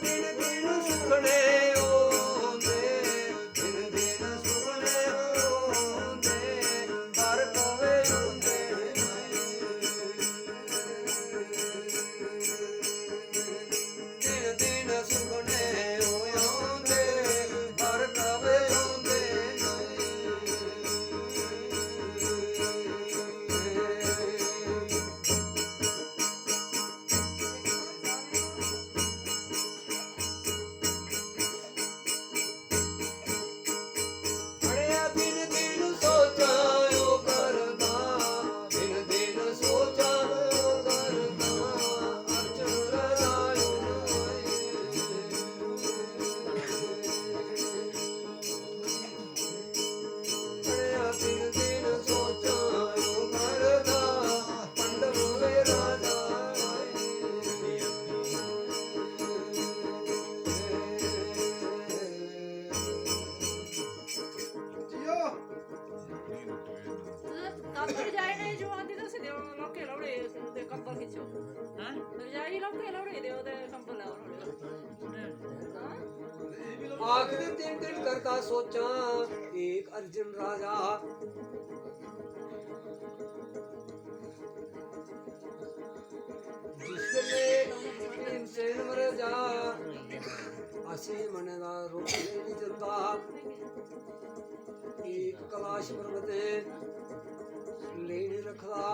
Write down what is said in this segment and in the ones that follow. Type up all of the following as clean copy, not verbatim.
दिन दिन सुखने ओंदे दिन दिन सुखने ओंदे हर कवे ओंदे दिन दिन सुखने ओंदे हर कवे ओंदे ਅੜਿਆ ਦਿਨ ਦਿਨ ਸੋਚਾਂ ਓ ਕਰਦਾ ਦਿਨ ਦਿਨ ਸੋਚਾਂ ਓ ਕਰਦਾ ਅਰਜਨ ਰਾਜਾ ਅੜਿਆ ਦਿਨ ਦਿਨ ਸੋਚਾਂ ਓ ਕਰਦਾ ਪੰਡਵ ਵੇ ਰਾਜਾ ਕੱਪ ਰਜਾਈ ਨਹੀਂ ਜੋ ਆਂਦੀ ਤਾਂ ਸਿੱਧੇ ਲੋਕੇ ਲਾਉਣੇ ਤੇ ਕੰਬਲ ਖਿੱਚੋ ਹਾਂ ਰਜਾਈ ਲੋਕੇ ਲਾਉਣੇ ਦੇ ਉਹਦੇ ਕੰਬਲ ਲਾਉਣੇ आखिर दिन दिन करता सोचा एक अर्जुन राजा जिसले भीमसेन मर जा असी मन दा रोक नहीं चलता एक कलाश पर्वत ले नहीं रखदा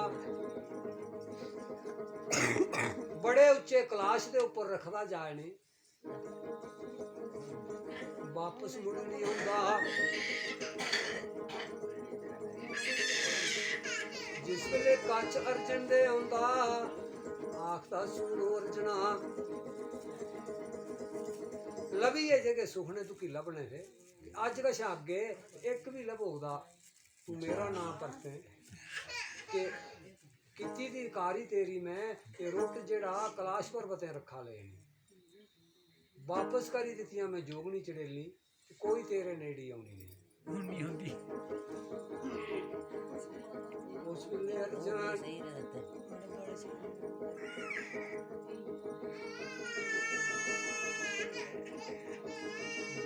बड़े उच्चे कलाश दे ऊपर रखदा जाए ने वापस मुड़ नहीं आंदा जिस वेले कच अर्जन दे आंदा आखदा सुनो अर्जना लभी है जे सुखने तू की लभने थे अज कशा अगे एक भी लभोगदा तू मेरा नाम करते कि किती दी कारी तेरी मैं ते रुट जेड़ा कलाश पर्वतें रखा ले वापस करी दित्तियां मैं जोगनी चड़ेली ते कोई तेरे नेड़ी आउणी नहीं होंदी उस वेले अर्जन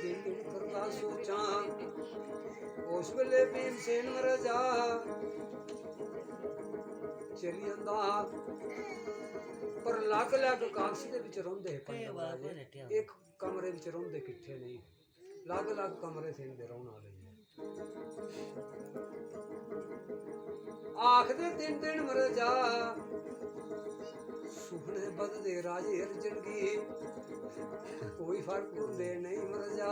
दिन दिन करता सोचा उस वेले भीमसेन मर जा चली आंदा पर लग लग कागज दे विच रहिंदे पंडव राजे एक कमरे विच रहिंदे किट्ठे नहीं लग लग कमरे सेंदे रहण वाले आखदे दिन दिन मर जा सुखने बददे राजे अर्जन की कोई फर्क हुंदे नहीं मर जा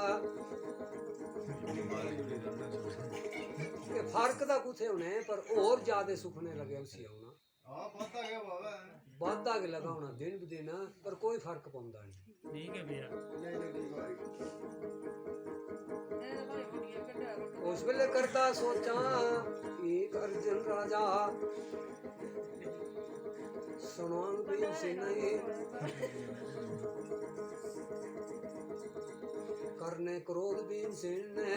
फर्क दा कुथे होने पर और ज्यादा सुखने लगे उसी आउणा वादा के लगा होना दिन ब दिन पर कोई फर्क पौंदा नहीं ठीक है भैया उस वेले करता सोचा एक अर्जुन राजा सुनांग भीमसेन करने क्रोध भीमसेन ने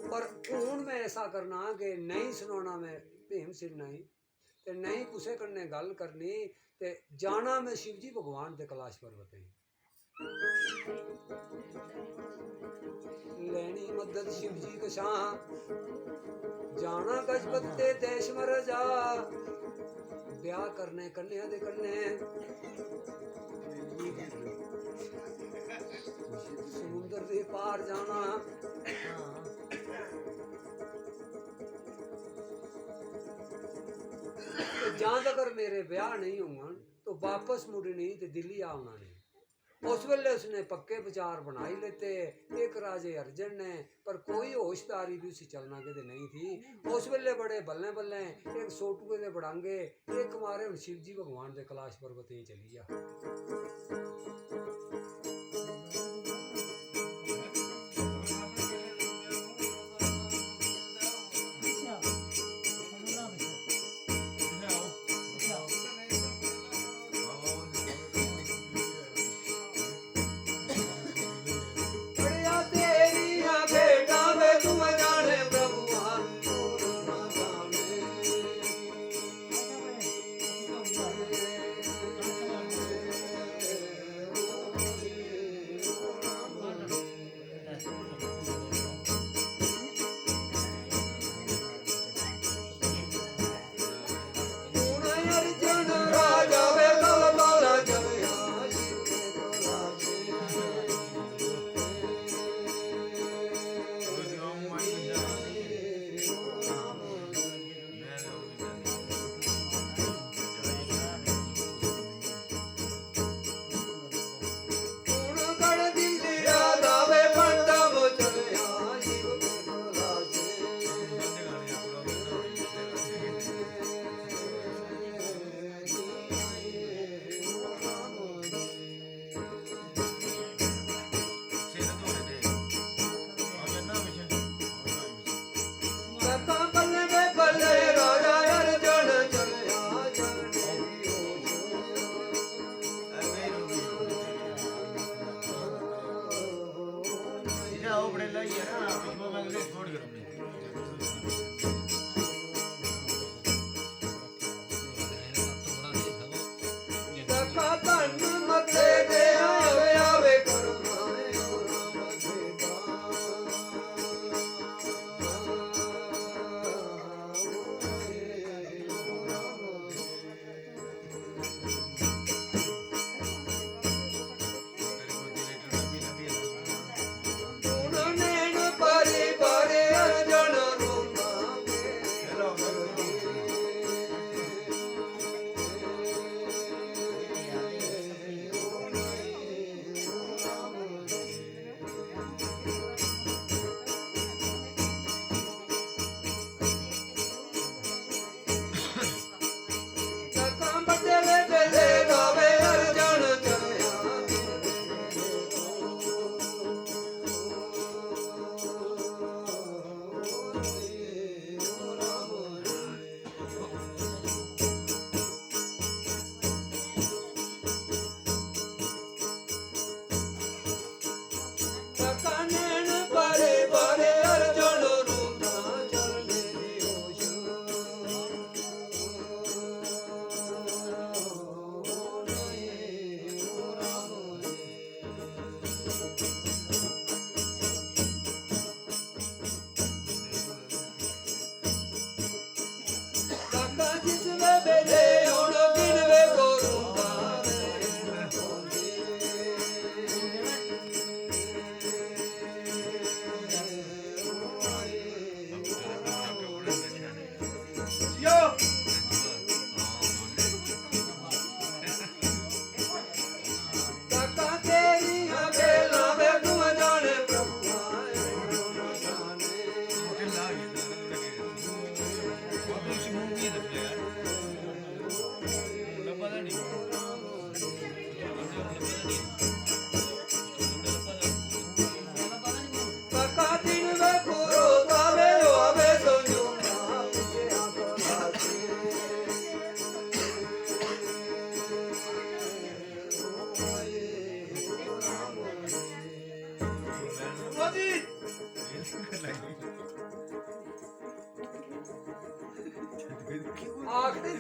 पर हूं मैं ऐसा करना कि नहीं सुनाना मैं भीमसेन नहीं ते नहीं कुसे कन्ने गल करनी ते जाना मैं शिवजी भगवान दे कैलाश पर्वत लेनी मदद शिवजी कशा जाना गजपत ते देश मर जा ब्याह करने कन्या दे कन्ने समुंदर दे पार जाना जहां तक मेरे ब्याह नहीं होंगे तो वापस मुड़नी ते दिल्ली आना नहीं उस वेले उसने पक्के विचार बनाई लेते एक राजे अर्जन ने पर कोई होशदारी भी उसी चलना के नहीं थी उस वेले बड़े बल्ले बल्ले एक सोटुए दे बड़ांगे एक मारे हम शिवजी भगवान दे कैलाश पर्वत चली जा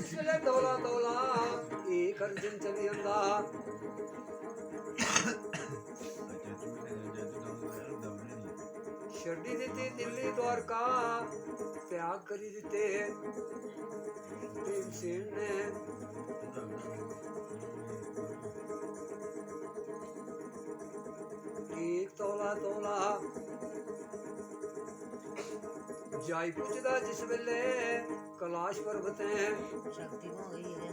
जिस वेले तौला तौला एक अर्जुन चली आंदा छड्डी दित्ती दिल्ली द्वारका त्याग करी दिते भीमसेन ने एक तौला तौला जाई पुजदा जिस वेले कैलाश पर्वत शक्ति हो गई है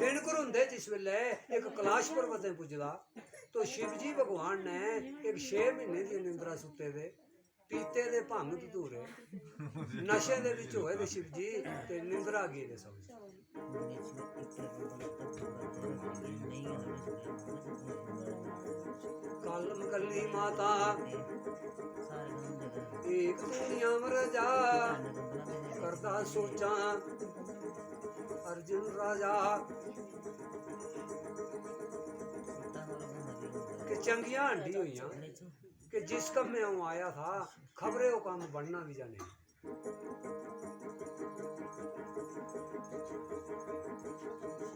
दिन घरुंदे जिस वेले एक कैलाश पर्वत पुजदा तो शिव जी भगवान ने एक 6 महीने दी निंद्रा सुते दे पीते दे भंग धतूरे नशे दे विच होए दे शिव जी ते निंद्रा गई दे सब कल मकली माता एक दुनिया मर जा करता सोचा अर्जुन राजा कि चंगियां हंडी हुई कि जिस कम में हूँ आया था खबरें वो काम बनना भी जाने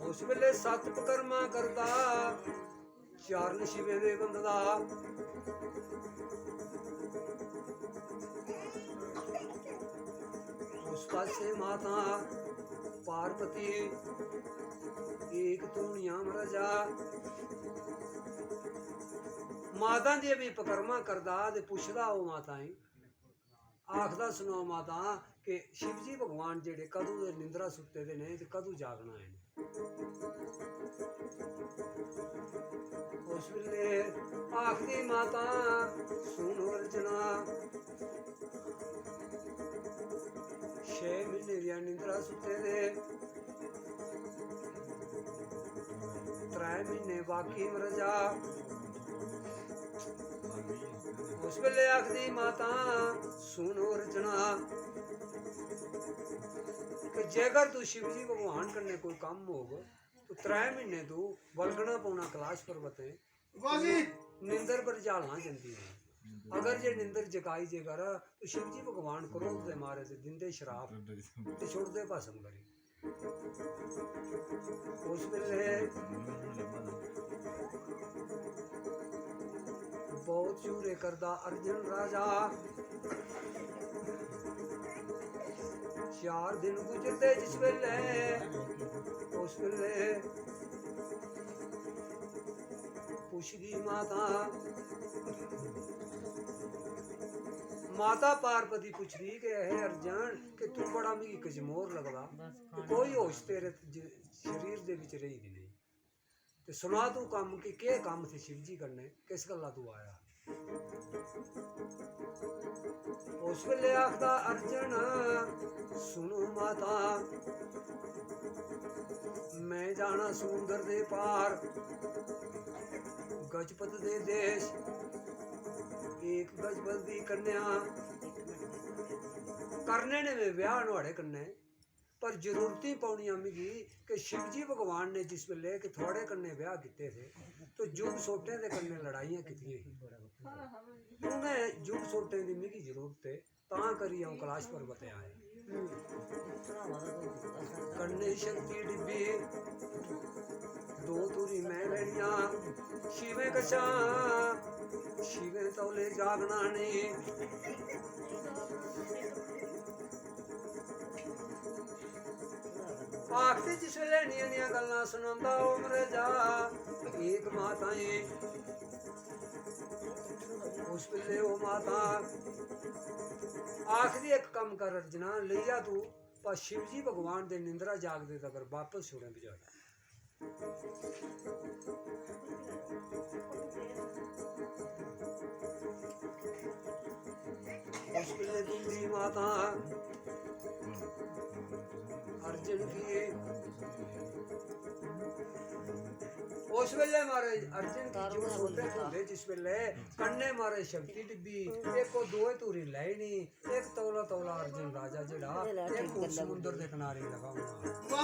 उस वेले सत पकर्मा करदा चारण शिवे दे बंददा उस पासे माता पार्वती एक तूणिया मरजा माता जी भी पकर्मा करदा ते पुछदा ओ माताएं आखदा सुनो माता कि शिव जी भगवान जेड़े कदू दे निंद्रा सुते दे ने ते कदू जागना है उस वेले आखदी माता सुन अर्जना 6 महीने दी निंद्रा सुते दे 3 महीने बाकी मर जा उस वेले आखदी माता सुनो रचना कि जेकर तू शिव जी भगवान कन्ने कोई काम होग तो 3 महीने तू बलगना पौना कैलाश पर्वत निंदर पर झालना जंदी है अगर जे निंदर जगाई जे कर तो शिव जी भगवान क्रोध दे मारे ते दिंदे शराब ते छोड़दे भस्म करी उस वेले बहुत चूरे करदा अर्जुन राजा 4 दिन गुजरते जिस वेले उस वेले पुछदी माता पार्वती पुछदी कि हे अर्जुन कि तू बड़ा मिगी कजमोर लगदा कि कोई होश तेरे शरीर दे विच रही दी नहीं ते सुना तू काम कि के काम थे शिव जी करने किस गल्ला तू आया उस वेले आखदा अर्जुन सुनो माता मैं जाना समुंदर दे पार गजपत दे देश एक गजपत दी कन्या करने ने वे ब्याह नुआड़े कन्ने पर जरूरती पौनियां मिगी कि शिव जी भगवान ने जिस वेले कि थोड़े कन्ने ब्याह किते थे तो जुग सोटे दे कन्ने लड़ाइयां कीतियां उन्हें जुग सोटे दी मिगी जरूरत है तां करी आऊं कैलाश पर्वत आया कन्ने शक्ति डिब्बी 2 तुरी मैं लड़ियां शिवे कछा शिवे तौले जागना ने आखते जिस वेले निया गल्लां सुनांदा उमर जा एक माताएं उस वेले ओ माता आखदी एक कम कर अर्जना लिया तू पर शिव जी भगवान दे निंद्रा जागदे तकर वापस छोड़े बजाए उस वेले दूसरी माता अर्जुन की उस वेले मारे अर्जुन की जो सोते होंदे जिस वेले कन्ने मारे शक्ति डिब्बी एक को 2 तूरी लेनी एक तौला तौला अर्जुन राजा जेड़ा एक समुंदर दे किनारे लगा हुआ